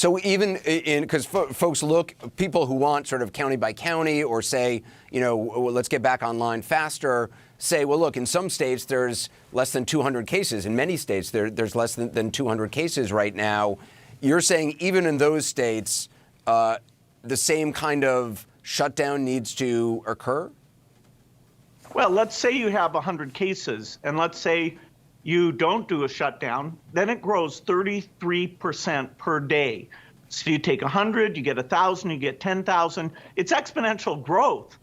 So even because folks look, people who want sort of county by county or say, well, let's get back online faster, say, well, look, in some states there's less than 200 cases. In many states there's less than 200 cases right now. You're saying even in those states, the same kind of shutdown needs to occur? Well, let's say you have 100 cases, and let's say you don't do a shutdown, then it grows 33% per day. So you take 100, you get 1,000, you get 10,000. It's exponential growth.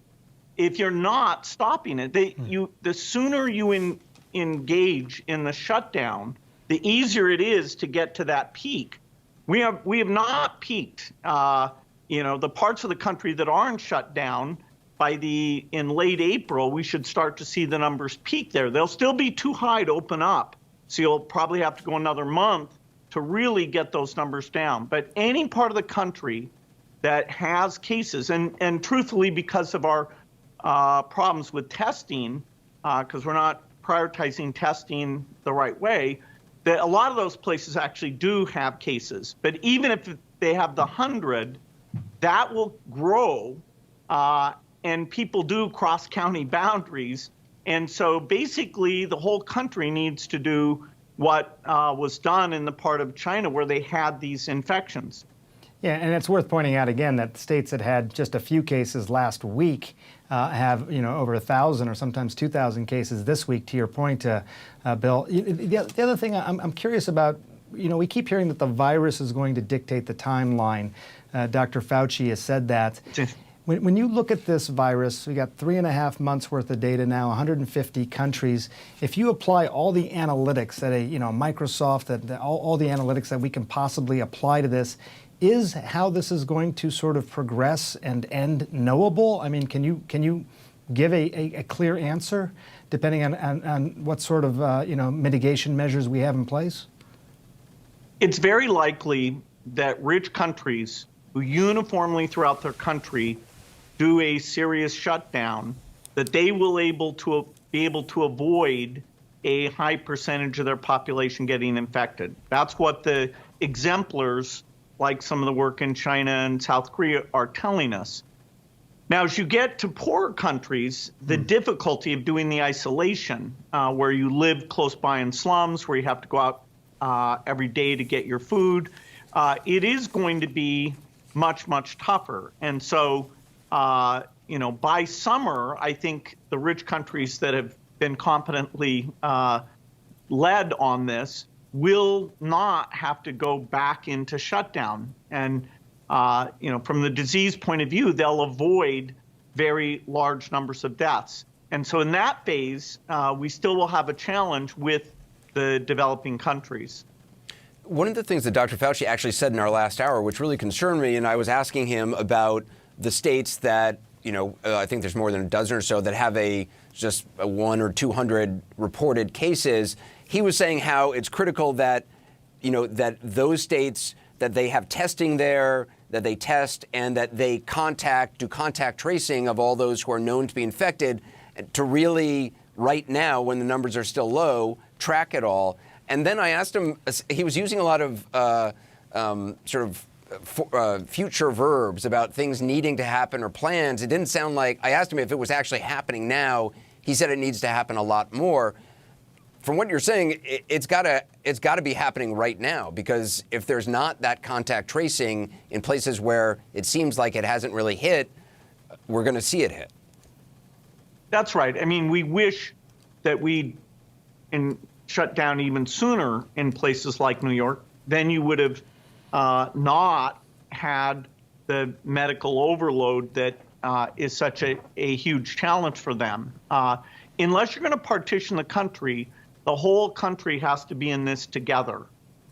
If you're not stopping it, the sooner you engage in the shutdown, the easier it is to get to that peak. We have not peaked. The parts of the country that aren't shut down, in late April, we should start to see the numbers peak there. They'll still be too high to open up. So you'll probably have to go another month to really get those numbers down. But any part of the country that has cases, and truthfully, because of our problems with testing, because we're not prioritizing testing the right way, that a lot of those places actually do have cases. But even if they have the 100, that will grow, and people do cross county boundaries. And so basically the whole country needs to do what was done in the part of China where they had these infections. Yeah, and it's worth pointing out again that states that had just a few cases last week have over 1,000 or sometimes 2,000 cases this week, to your point, Bill. The other thing I'm curious about, we keep hearing that the virus is going to dictate the timeline. Dr. Fauci has said that. When you look at this virus, we got 3.5 months worth of data now, 150 countries. If you apply all the analytics that Microsoft, that all the analytics that we can possibly apply to this, is how this is going to sort of progress and end knowable? I mean, can you give a clear answer depending on what sort of mitigation measures we have in place? It's very likely that rich countries who uniformly throughout their country do a serious shutdown, that they will be able to avoid a high percentage of their population getting infected. That's what the exemplars, like some of the work in China and South Korea, are telling us. Now, as you get to poorer countries, the difficulty of doing the isolation, where you live close by in slums, where you have to go out every day to get your food, it is going to be much, much tougher. And so, by summer, I think the rich countries that have been competently led on this will not have to go back into shutdown. And, from the disease point of view, they'll avoid very large numbers of deaths. And so in that phase, we still will have a challenge with the developing countries. One of the things that Dr. Fauci actually said in our last hour, which really concerned me, and I was asking him about the states that, I think there's more than a dozen or so that have just 100 or 200 reported cases. He was saying how it's critical that, that those states, that they have testing there, that they test, and that they do contact tracing of all those who are known to be infected to really, right now, when the numbers are still low, track it all. And then I asked him, he was using a lot of future verbs about things needing to happen or plans. It didn't sound like, I asked him if it was actually happening now. He said it needs to happen a lot more. From what you're saying, it's got to be happening right now, because if there's not that contact tracing in places where it seems like it hasn't really hit, we're going to see it hit. That's right. I mean, we wish that we'd shut down even sooner in places like New York. Then you would have not had the medical overload that is such a huge challenge for them. Unless you're going to partition the country, the whole country has to be in this together.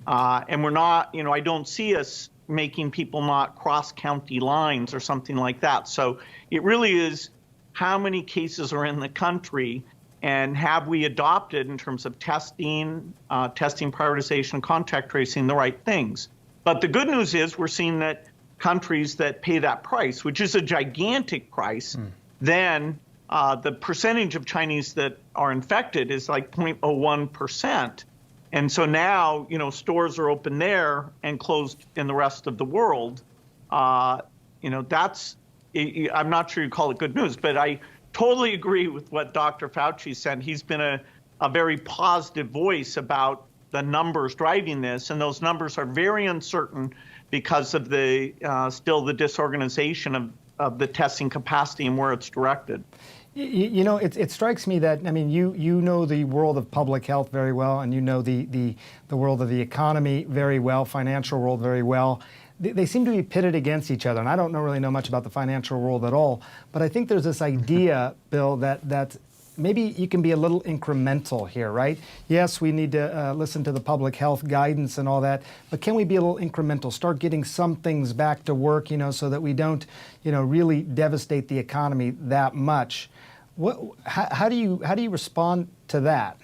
And we're not, I don't see us making people not cross county lines or something like that. So it really is how many cases are in the country, and have we adopted in terms of testing prioritization, contact tracing, the right things. But the good news is we're seeing that countries that pay that price, which is a gigantic price, then the percentage of Chinese that are infected is like 0.01%. And so now, stores are open there and closed in the rest of the world. That's, I'm not sure you call it good news, but I totally agree with what Dr. Fauci said. He's been a very positive voice about the numbers driving this, and those numbers are very uncertain because of still the disorganization of the testing capacity and where it's directed. It strikes me that, you know the world of public health very well, and you know the world of the economy very well, financial world very well. They seem to be pitted against each other, and I don't really know much about the financial world at all, but I think there's this idea, Bill, that maybe you can be a little incremental here, right? Yes, we need to listen to the public health guidance and all that, but can we be a little incremental, start getting some things back to work, so that we don't, really devastate the economy that much? How do you respond to that?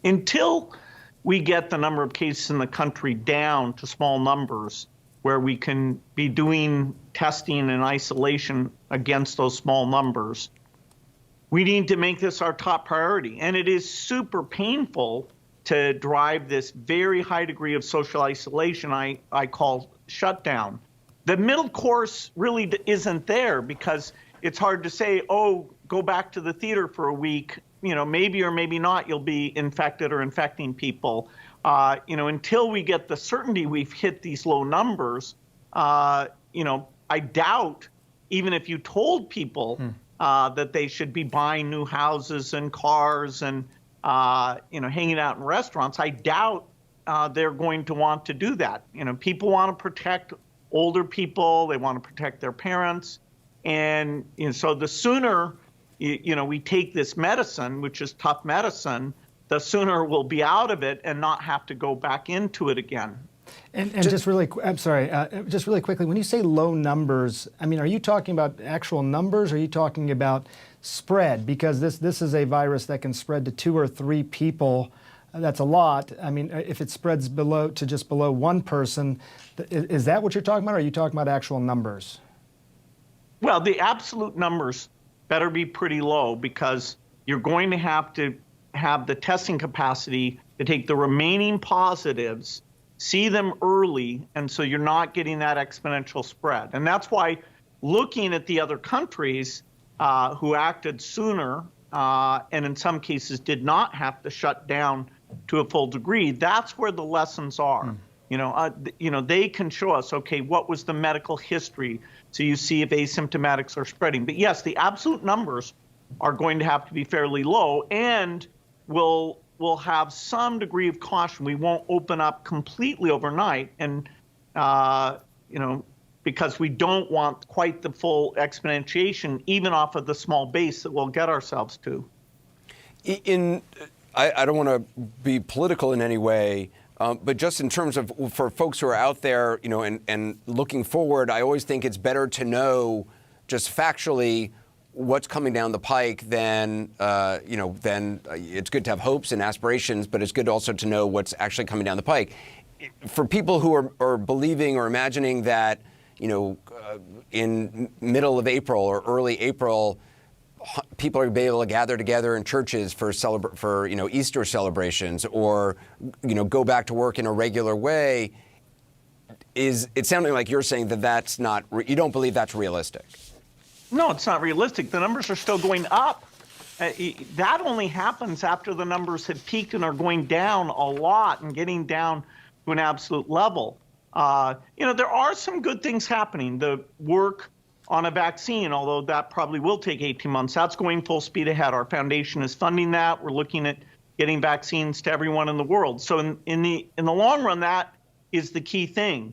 Until we get the number of cases in the country down to small numbers where we can be doing testing and isolation against those small numbers, we need to make this our top priority. And it is super painful to drive this very high degree of social isolation I call shutdown. The middle course really isn't there, because it's hard to say, oh, go back to the theater for a week, maybe or maybe not you'll be infected or infecting people. Until we get the certainty we've hit these low numbers, I doubt, even if you told people that they should be buying new houses and cars and, hanging out in restaurants, I doubt they're going to want to do that. People want to protect older people. They want to protect their parents. And so the sooner, we take this medicine, which is tough medicine, the sooner we'll be out of it and not have to go back into it again. And just really quickly, when you say low numbers, are you talking about actual numbers, or are you talking about spread? Because this is a virus that can spread to 2 or 3 people. That's a lot. If it spreads just below one person, is that what you're talking about, or are you talking about actual numbers? Well, the absolute numbers better be pretty low, because you're going to have the testing capacity to take the remaining positives, see them early, and so you're not getting that exponential spread. And that's why looking at the other countries who acted sooner and in some cases did not have to shut down to a full degree, that's where the lessons are. They can show us, okay, what was the medical history? So you see if asymptomatics are spreading. But yes, the absolute numbers are going to have to be fairly low, and we'll have some degree of caution. We won't open up completely overnight, and because we don't want quite the full exponentiation, even off of the small base that we'll get ourselves to. I don't want to be political in any way, but just in terms of for folks who are out there, and looking forward, I always think it's better to know just factually what's coming down the pike than it's good to have hopes and aspirations, but it's good also to know what's actually coming down the pike. For people who are believing or imagining that, in middle of April or early April, people are going to be able to gather together in churches for Easter celebrations, or go back to work in a regular way. It's sounding like you're saying that's not. You don't believe that's realistic. No, it's not realistic. The numbers are still going up. That only happens after the numbers have peaked and are going down a lot and getting down to an absolute level. There are some good things happening. The work on a vaccine, although that probably will take 18 months, that's going full speed ahead. Our foundation is funding that. We're looking at getting vaccines to everyone in the world. So in the long run, that is the key thing.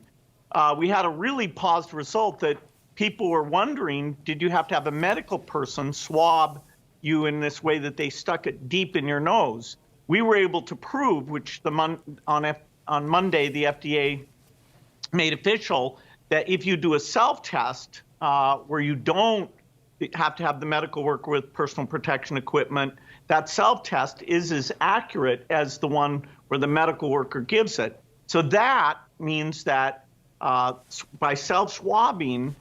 We had a really positive result that people were wondering, did you have to have a medical person swab you in this way that they stuck it deep in your nose? We were able to prove, which on Monday the FDA made official, that if you do a self-test where you don't have to have the medical worker with personal protection equipment, that self-test is as accurate as the one where the medical worker gives it. So that means that by self-swabbing,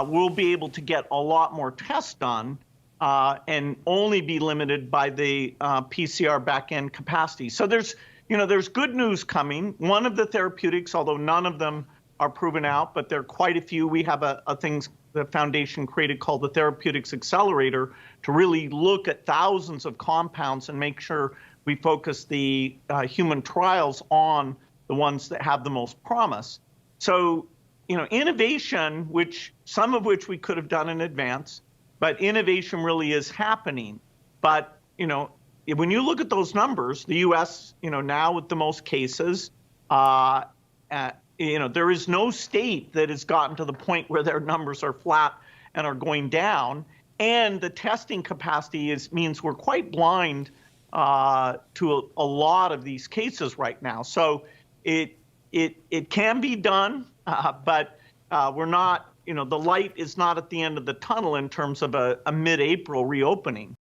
we'll be able to get a lot more tests done and only be limited by the PCR back-end capacity. So there's there's good news coming. One of the therapeutics, although none of them are proven out, but there are quite a few. We have a thing the foundation created called the Therapeutics Accelerator to really look at thousands of compounds and make sure we focus the human trials on the ones that have the most promise. So, innovation, some of which we could have done in advance, but innovation really is happening. But, when you look at those numbers, the U.S., now with the most cases, there is no state that has gotten to the point where their numbers are flat and are going down. And the testing capacity means we're quite blind to a lot of these cases right now. So it can be done, but we're not, the light is not at the end of the tunnel in terms of a mid-April reopening.